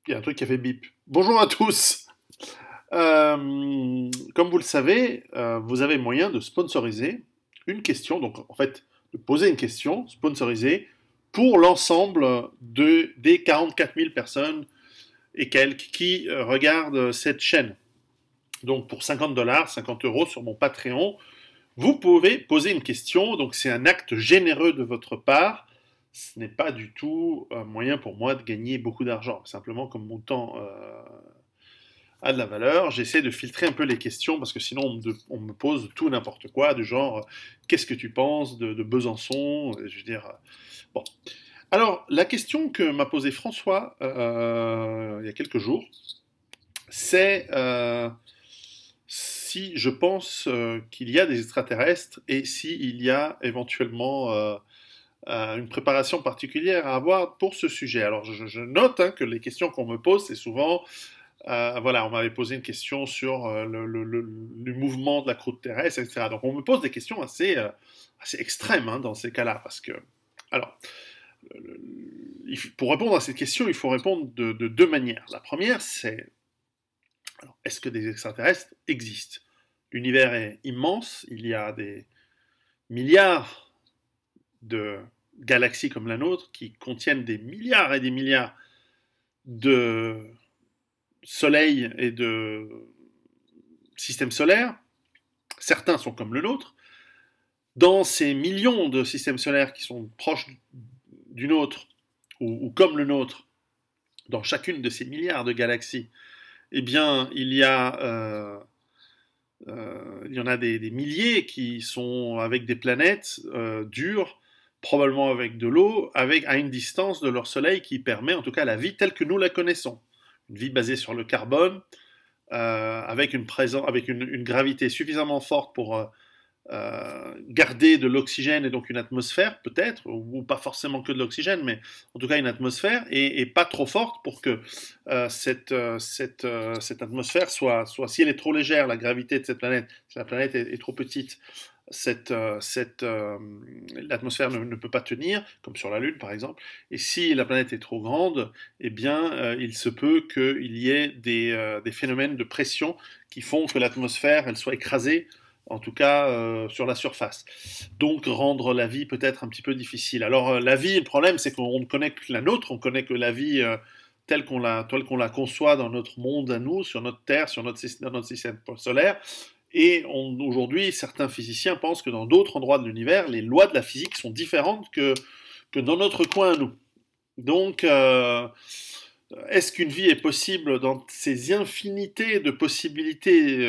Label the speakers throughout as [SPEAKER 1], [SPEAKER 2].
[SPEAKER 1] Il y a un truc qui a fait bip. Bonjour à tous. Comme vous le savez, vous avez moyen de sponsoriser une question, donc en fait de poser une question sponsorisée pour l'ensemble des 44 000 personnes et quelques qui regardent cette chaîne. Donc pour 50 dollars, 50 euros sur mon Patreon, vous pouvez poser une question. Donc c'est un acte généreux de votre part. Ce n'est pas du tout un moyen pour moi de gagner beaucoup d'argent. Simplement, comme mon temps a de la valeur, j'essaie de filtrer un peu les questions parce que sinon on me pose tout n'importe quoi, du genre qu'est-ce que tu penses de Besançon. Je veux dire, bon. Alors, la question que m'a posée François il y a quelques jours, c'est si je pense qu'il y a des extraterrestres et s'il y a éventuellement une préparation particulière à avoir pour ce sujet. Alors je note que les questions qu'on me pose, c'est souvent, voilà, on m'avait posé une question sur le mouvement de la croûte terrestre, etc. Donc on me pose des questions assez extrêmes dans ces cas-là, parce que, alors, pour répondre à cette question, il faut répondre de deux manières. La première, c'est, alors, est-ce que des extraterrestres existent? L'univers est immense, il y a des milliards de galaxies comme la nôtre qui contiennent des milliards et des milliards de soleils et de systèmes solaires. Certains sont comme le nôtre. Dans ces millions de systèmes solaires qui sont proches du nôtre ou comme le nôtre, dans chacune de ces milliards de galaxies, eh bien, il y en a des milliers qui sont avec des planètes dures, probablement avec de l'eau, à une distance de leur soleil qui permet en tout cas la vie telle que nous la connaissons. Une vie basée sur le carbone, avec une gravité suffisamment forte pour garder de l'oxygène et donc une atmosphère peut-être, ou pas forcément que de l'oxygène, mais en tout cas une atmosphère, et pas trop forte pour que cette atmosphère soit, si elle est trop légère, la gravité de cette planète, si la planète est trop petite, l'atmosphère ne peut pas tenir, comme sur la Lune par exemple, et si la planète est trop grande, eh bien il se peut qu'il y ait des phénomènes de pression qui font que l'atmosphère elle soit écrasée, en tout cas sur la surface. Donc rendre la vie peut-être un petit peu difficile. Alors la vie, le problème c'est qu'on ne connaît que la nôtre, on connaît que la vie telle qu'on la conçoit dans notre monde à nous, sur notre Terre, dans notre système solaire. Et aujourd'hui, certains physiciens pensent que dans d'autres endroits de l'univers, les lois de la physique sont différentes que dans notre coin à nous. Donc, est-ce qu'une vie est possible dans ces infinités de possibilités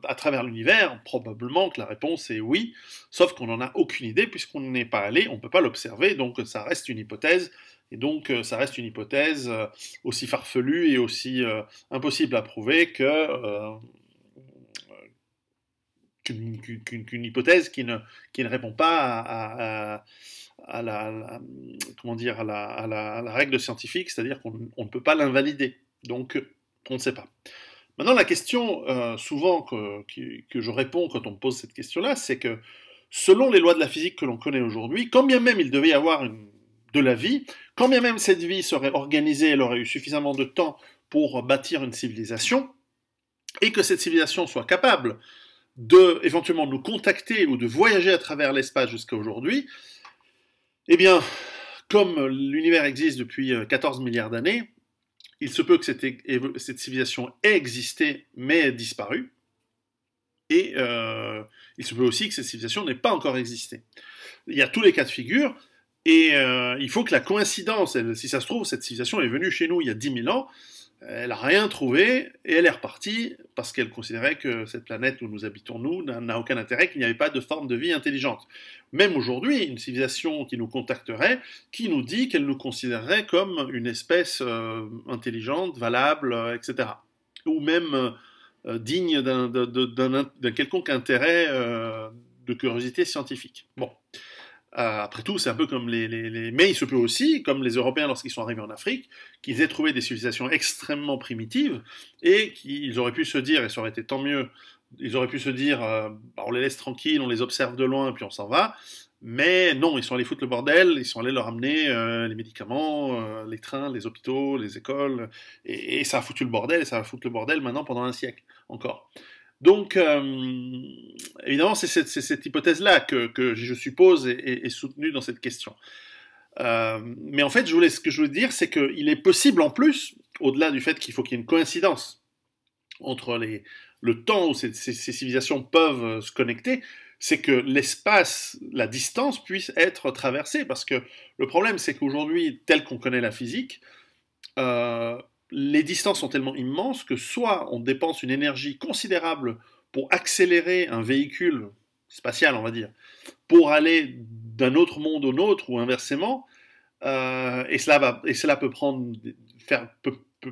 [SPEAKER 1] à travers l'univers? Probablement que la réponse est oui, sauf qu'on n'en a aucune idée puisqu'on n'y est pas allé, on ne peut pas l'observer, donc ça reste une hypothèse, et donc ça reste une hypothèse aussi farfelue et aussi impossible à prouver qu'une hypothèse qui ne répond pas à la règle scientifique, c'est-à-dire qu'on ne peut pas l'invalider. Donc, on ne sait pas. Maintenant, la question souvent que je réponds quand on me pose cette question-là, c'est que selon les lois de la physique que l'on connaît aujourd'hui, quand bien même il devait y avoir de la vie, quand bien même cette vie serait organisée, elle aurait eu suffisamment de temps pour bâtir une civilisation, et que cette civilisation soit capable de éventuellement nous contacter ou de voyager à travers l'espace jusqu'à aujourd'hui, eh bien, comme l'univers existe depuis 14 milliards d'années, il se peut que cette civilisation ait existé mais ait disparu, et il se peut aussi que cette civilisation n'ait pas encore existé. Il y a tous les cas de figure, et il faut que la coïncidence, si ça se trouve, cette civilisation est venue chez nous il y a 10 000 ans, elle n'a rien trouvé et elle est repartie parce qu'elle considérait que cette planète où nous habitons, nous, n'a aucun intérêt, qu'il n'y avait pas de forme de vie intelligente. Même aujourd'hui, une civilisation qui nous contacterait, qui nous dit qu'elle nous considérerait comme une espèce intelligente, valable, etc. Ou même digne d'un quelconque intérêt de curiosité scientifique. Bon. Après tout, c'est un peu comme Mais il se peut aussi, comme les Européens lorsqu'ils sont arrivés en Afrique, qu'ils aient trouvé des civilisations extrêmement primitives et qu'ils auraient pu se dire, et ça aurait été tant mieux, ils auraient pu se dire, bah, on les laisse tranquilles, on les observe de loin, puis on s'en va. Mais non, ils sont allés foutre le bordel, ils sont allés leur amener les médicaments, les trains, les hôpitaux, les écoles, et ça a foutu le bordel, et ça va foutre le bordel maintenant pendant un siècle encore. Donc, évidemment, c'est cette hypothèse-là que je suppose est soutenue dans cette question. Mais en fait, ce que je voulais dire, c'est qu'il est possible en plus, au-delà du fait qu'il faut qu'il y ait une coïncidence entre le temps où ces civilisations peuvent se connecter, c'est que l'espace, la distance puisse être traversée. Parce que le problème, c'est qu'aujourd'hui, tel qu'on connaît la physique, euh, les distances sont tellement immenses que soit on dépense une énergie considérable pour accélérer un véhicule spatial, on va dire, pour aller d'un autre monde au nôtre ou inversement, et cela peut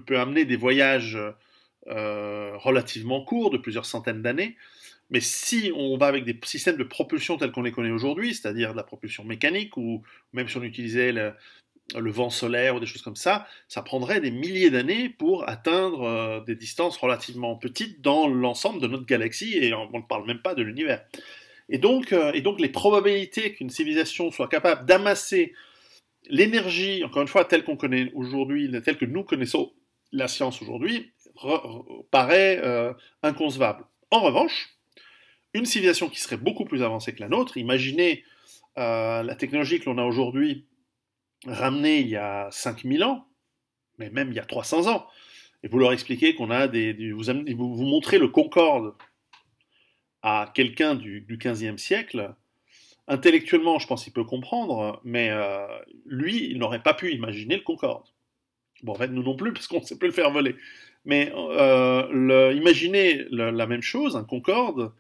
[SPEAKER 1] peut amener des voyages relativement courts, de plusieurs centaines d'années. Mais si on va avec des systèmes de propulsion tels qu'on les connaît aujourd'hui, c'est-à-dire de la propulsion mécanique, ou même si on utilisait le vent solaire ou des choses comme ça prendrait des milliers d'années pour atteindre des distances relativement petites dans l'ensemble de notre galaxie, et on ne parle même pas de l'univers. Et donc les probabilités qu'une civilisation soit capable d'amasser l'énergie, encore une fois, telle qu'on connaît aujourd'hui, telle que nous connaissons la science aujourd'hui, paraît inconcevable. En revanche, une civilisation qui serait beaucoup plus avancée que la nôtre, imaginez la technologie que l'on a aujourd'hui ramenée il y a 5000 ans, mais même il y a 300 ans, et vous leur expliquez qu'on a vous montrez le Concorde à quelqu'un du 15e siècle, intellectuellement, je pense qu'il peut comprendre, mais lui, il n'aurait pas pu imaginer le Concorde. Bon, en fait, nous non plus, parce qu'on ne sait plus le faire voler. Mais imaginez la même chose, un Concorde,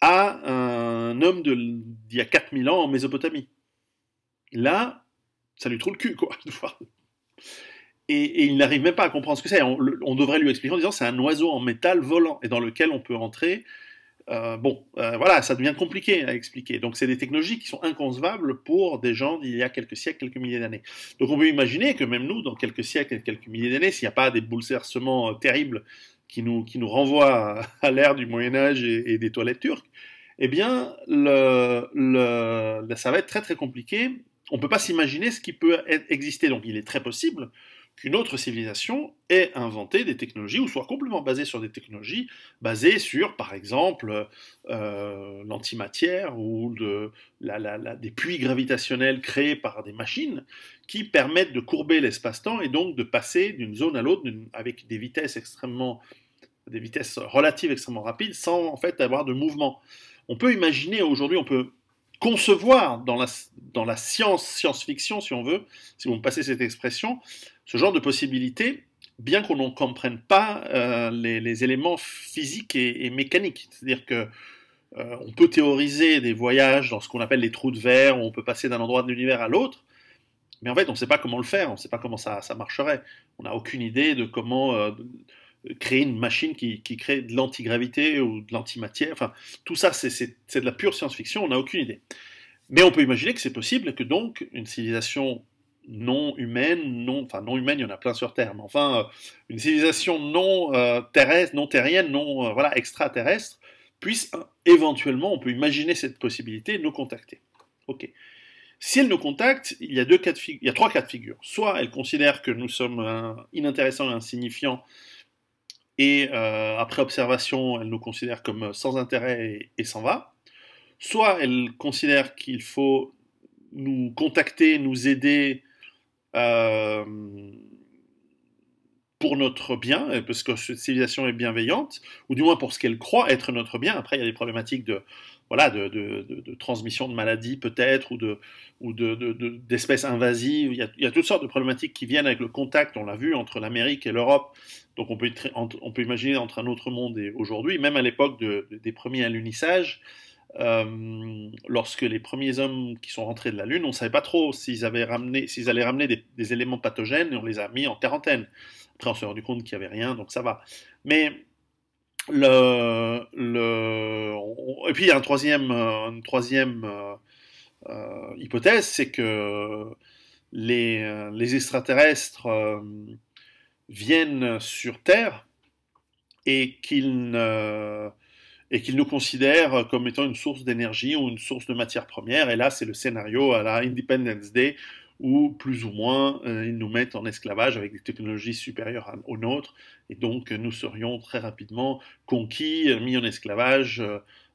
[SPEAKER 1] à un homme d'il y a 4000 ans en Mésopotamie. Là, ça lui trouve le cul, quoi. Et il n'arrive même pas à comprendre ce que c'est. On devrait lui expliquer en disant c'est un oiseau en métal volant, et dans lequel on peut entrer. Voilà, ça devient compliqué à expliquer. Donc c'est des technologies qui sont inconcevables pour des gens d'il y a quelques siècles, quelques milliers d'années. Donc on peut imaginer que même nous, dans quelques siècles et quelques milliers d'années, s'il n'y a pas des bouleversements terribles qui nous renvoient à l'ère du Moyen-Âge et des toilettes turques, eh bien, ça va être très très compliqué. On ne peut pas s'imaginer ce qui peut exister. Donc il est très possible qu'une autre civilisation ait inventé des technologies, ou soit complètement basée sur des technologies, basées sur, par exemple, l'antimatière, ou des puits gravitationnels créés par des machines, qui permettent de courber l'espace-temps, et donc de passer d'une zone à l'autre avec des vitesses relatives extrêmement rapides, sans en fait avoir de mouvement. On peut imaginer, aujourd'hui, on peut concevoir dans la science-fiction, si on veut, si vous me passez cette expression, ce genre de possibilités, bien qu'on ne comprenne pas les éléments physiques et mécaniques. C'est-à-dire que on peut théoriser des voyages dans ce qu'on appelle les trous de verre, où on peut passer d'un endroit de l'univers à l'autre, mais en fait, on ne sait pas comment le faire, on ne sait pas comment ça marcherait. On n'a aucune idée de comment créer une machine qui crée de l'antigravité ou de l'antimatière. Enfin, tout ça, c'est de la pure science-fiction, on n'a aucune idée. Mais on peut imaginer que c'est possible, et que donc une civilisation non humaine, enfin non humaine, il y en a plein sur Terre, mais enfin une civilisation non terrestre, non terrienne, non voilà, extraterrestre, puisse éventuellement, on peut imaginer cette possibilité, nous contacter. Ok. Si elle nous contacte, il y a trois cas de figure. Soit elle considère que nous sommes inintéressants et insignifiants, et après observation, elle nous considère comme sans intérêt et s'en va. Soit elle considère qu'il faut nous contacter, nous aider euh, pour notre bien, parce que cette civilisation est bienveillante, ou du moins pour ce qu'elle croit être notre bien. Après, il y a des problématiques de transmission de maladies peut-être, ou d'espèces invasives. Il y a toutes sortes de problématiques qui viennent avec le contact, on l'a vu, entre l'Amérique et l'Europe. Donc on peut imaginer entre un autre monde et aujourd'hui, même à l'époque des premiers alunisages, lorsque les premiers hommes qui sont rentrés de la Lune, on ne savait pas trop s'ils allaient ramener des éléments pathogènes, et on les a mis en quarantaine. Après, on s'est rendu compte qu'il n'y avait rien, donc ça va. Mais et puis il y a une troisième hypothèse, c'est que les extraterrestres viennent sur Terre, et et qu'ils nous considèrent comme étant une source d'énergie ou une source de matière première. Et là, c'est le scénario à la Independence Day où plus ou moins ils nous mettent en esclavage avec des technologies supérieures aux nôtres, et donc nous serions très rapidement conquis, mis en esclavage,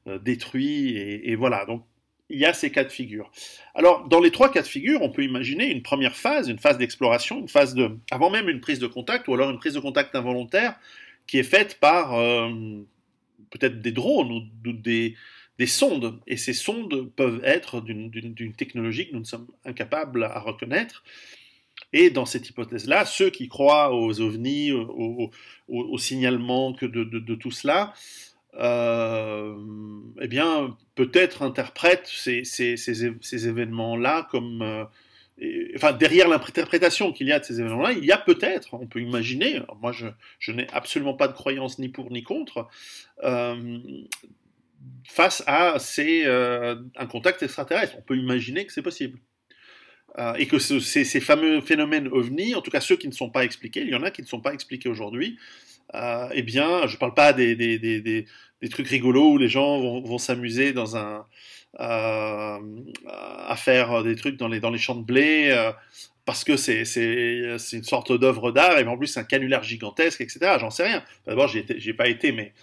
[SPEAKER 1] détruits, et voilà. Donc il y a ces cas de figure. Alors, dans les trois cas de figure, on peut imaginer une première phase, une phase d'exploration, une phase de, avant même une prise de contact, ou alors une prise de contact involontaire, qui est faite par peut-être des drones ou des sondes. Et ces sondes peuvent être d'une technologie que nous ne sommes incapables à reconnaître. Et dans cette hypothèse-là, ceux qui croient aux ovnis, au signalement de tout cela, eh bien, peut-être interprètent ces événements-là comme... enfin, derrière l'interprétation qu'il y a de ces événements-là, il y a peut-être, on peut imaginer, moi je n'ai absolument pas de croyance ni pour ni contre, face à un contact extraterrestre. On peut imaginer que c'est possible. Et que ces fameux phénomènes ovnis, en tout cas ceux qui ne sont pas expliqués, il y en a qui ne sont pas expliqués aujourd'hui, eh bien, je ne parle pas des trucs rigolos où les gens vont s'amuser à faire des trucs dans les champs de blé, parce que c'est une sorte d'œuvre d'art, et en plus c'est un canular gigantesque, etc. J'en sais rien. D'abord, j'y ai pas été, mais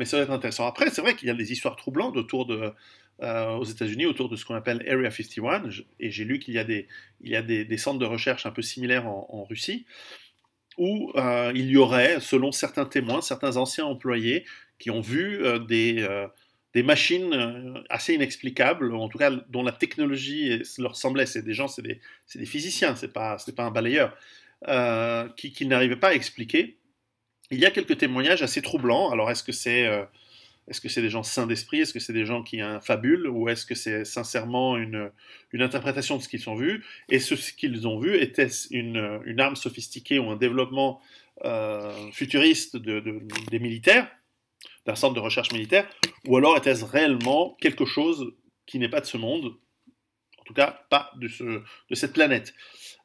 [SPEAKER 1] ça va être intéressant. Après, c'est vrai qu'il y a des histoires troublantes aux États-Unis, autour de ce qu'on appelle Area 51, et j'ai lu qu'il y a des centres de recherche un peu similaires en Russie, où il y aurait, selon certains témoins, certains anciens employés, qui ont vu des machines assez inexplicables, en tout cas dont la technologie leur semblait, c'est des physiciens, c'est pas un balayeur, qui n'arrivaient pas à expliquer. Il y a quelques témoignages assez troublants. Alors est-ce que c'est des gens sains d'esprit? Est-ce que c'est des gens qui fabulent? Ou est-ce que c'est sincèrement une interprétation de ce qu'ils ont vu? Et ce qu'ils ont vu, était-ce une arme sophistiquée ou un développement futuriste des militaires, d'un centre de recherche militaire? Ou alors était-ce réellement quelque chose qui n'est pas de ce monde? En tout cas, pas de cette planète.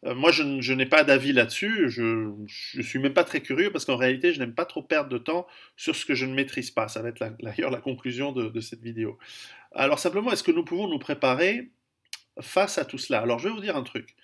[SPEAKER 1] Moi, je n'ai pas d'avis là-dessus. Je suis même pas très curieux parce qu'en réalité, je n'aime pas trop perdre de temps sur ce que je ne maîtrise pas. Ça va être d'ailleurs la conclusion de cette vidéo. Alors simplement, est-ce que nous pouvons nous préparer face à tout cela? Alors je vais vous dire un truc.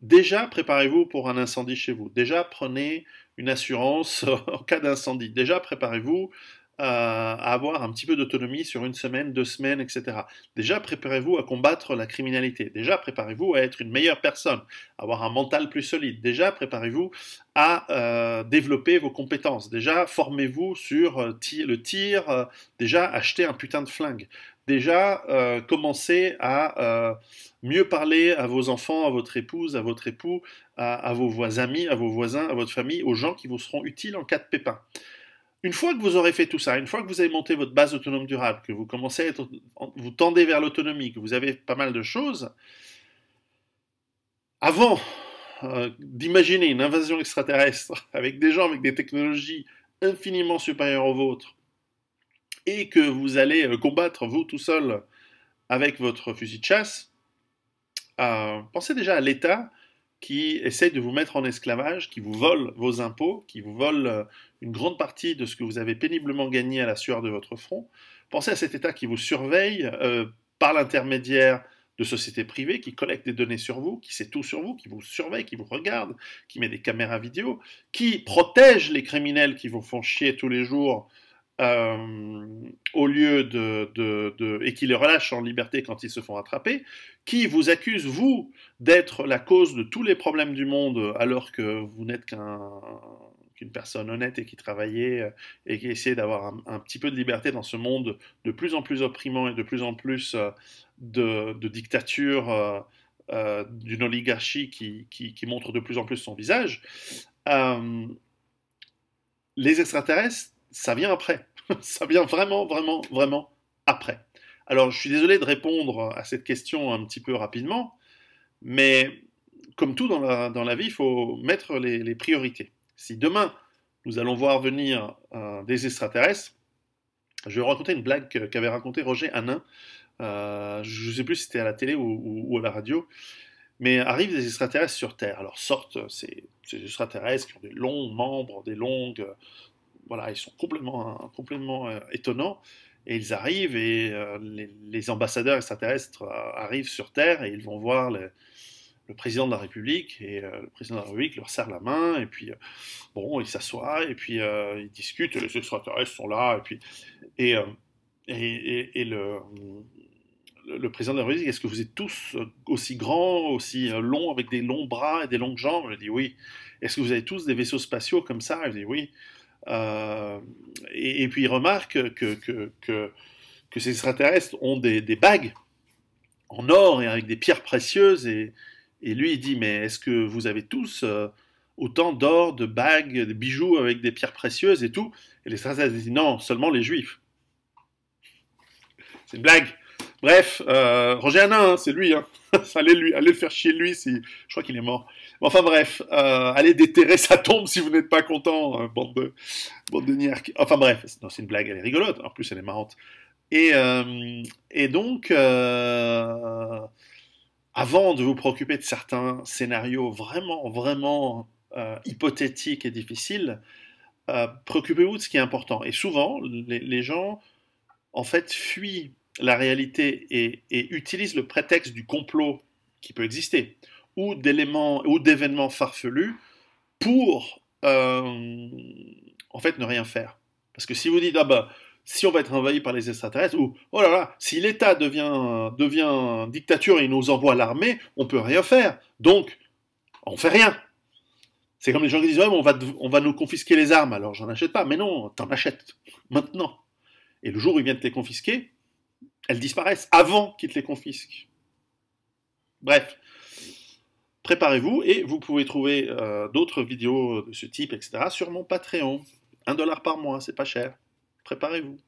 [SPEAKER 1] Déjà, préparez-vous pour un incendie chez vous. Déjà, prenez une assurance en cas d'incendie. Déjà, préparez-vous à avoir un petit peu d'autonomie sur une semaine, 2 semaines, etc. Déjà, préparez-vous à combattre la criminalité. Déjà, préparez-vous à être une meilleure personne, à avoir un mental plus solide. Déjà, préparez-vous à développer vos compétences. Déjà, formez-vous sur le tir. Déjà, achetez un putain de flingue. Déjà, commencez à mieux parler à vos enfants, à votre épouse, à votre époux, à vos amis, à vos voisins, à votre famille, aux gens qui vous seront utiles en cas de pépin. Une fois que vous aurez fait tout ça, une fois que vous avez monté votre base autonome durable, que vous commencez vous tendez vers l'autonomie, que vous avez pas mal de choses, avant d'imaginer une invasion extraterrestre avec des gens avec des technologies infiniment supérieures aux vôtres, et que vous allez combattre vous tout seul avec votre fusil de chasse, pensez déjà à l'État qui essaye de vous mettre en esclavage, qui vous vole vos impôts, qui vous vole une grande partie de ce que vous avez péniblement gagné à la sueur de votre front. Pensez à cet État qui vous surveille par l'intermédiaire de sociétés privées, qui collectent des données sur vous, qui sait tout sur vous, qui vous surveille, qui vous regarde, qui met des caméras vidéo, qui protège les criminels qui vous font chier tous les jours, au lieu et qui les relâche en liberté quand ils se font attraper, qui vous accuse, vous, d'être la cause de tous les problèmes du monde, alors que vous n'êtes qu'une personne honnête et qui travaillait et qui essayait d'avoir un petit peu de liberté dans ce monde de plus en plus opprimant et de plus en plus de dictature, d'une oligarchie qui montre de plus en plus son visage. Les extraterrestres, ça vient après. Ça vient vraiment, vraiment, vraiment après. Alors, je suis désolé de répondre à cette question un petit peu rapidement, mais comme tout dans la vie, il faut mettre les priorités. Si demain, nous allons voir venir des extraterrestres, je vais raconter une blague qu'avait raconté Roger Hanin. Je ne sais plus si c'était à la télé ou à la radio, mais arrivent des extraterrestres sur Terre. Alors sortent ces extraterrestres qui ont des longs membres, des longues voilà, ils sont complètement étonnants. Et ils arrivent et les ambassadeurs extraterrestres arrivent sur Terre et ils vont voir le président de la République et le président de la République leur serre la main et puis bon, ils s'assoient et puis ils discutent. Les extraterrestres sont là et puis et, euh, et le président de la République dit, est-ce que vous êtes tous aussi grands, aussi longs, avec des longs bras et des longues jambes? Je dis oui. Est-ce que vous avez tous des vaisseaux spatiaux comme ça? Je dis oui. Euh, et puis il remarque que ces extraterrestres ont des bagues en or et avec des pierres précieuses. Et lui, il dit, mais est-ce que vous avez tous autant d'or, de bagues, de bijoux avec des pierres précieuses et tout? Et les extraterrestres disent, non, seulement les juifs. C'est une blague. Bref, Roger Hanin, hein, c'est lui. Hein. allez le faire chier lui, je crois qu'il est mort. Enfin bref, allez déterrer sa tombe si vous n'êtes pas content, bande de niarques. Enfin bref, c'est une blague, elle est rigolote, en plus elle est marrante. Et donc, avant de vous préoccuper de certains scénarios vraiment hypothétiques et difficiles, préoccupez-vous de ce qui est important. Et souvent, les gens, en fait, fuient la réalité et utilisent le prétexte du complot qui peut exister, ou d'éléments, ou d'événements farfelus pour, en fait, ne rien faire. Parce que si vous dites, ah bah, si on va être envahi par les extraterrestres, ou oh là là, si l'État devient dictature et il nous envoie l'armée, on peut rien faire. Donc, on fait rien. C'est comme les gens qui disent, ouais, on va nous confisquer les armes, alors j'en achète pas. Mais non, t'en achètes maintenant. Et le jour où ils viennent te les confisquer, elles disparaissent avant qu'ils te les confisquent. Bref, préparez-vous et vous pouvez trouver d'autres vidéos de ce type, etc. sur mon Patreon. $1 par mois, c'est pas cher. Préparez-vous.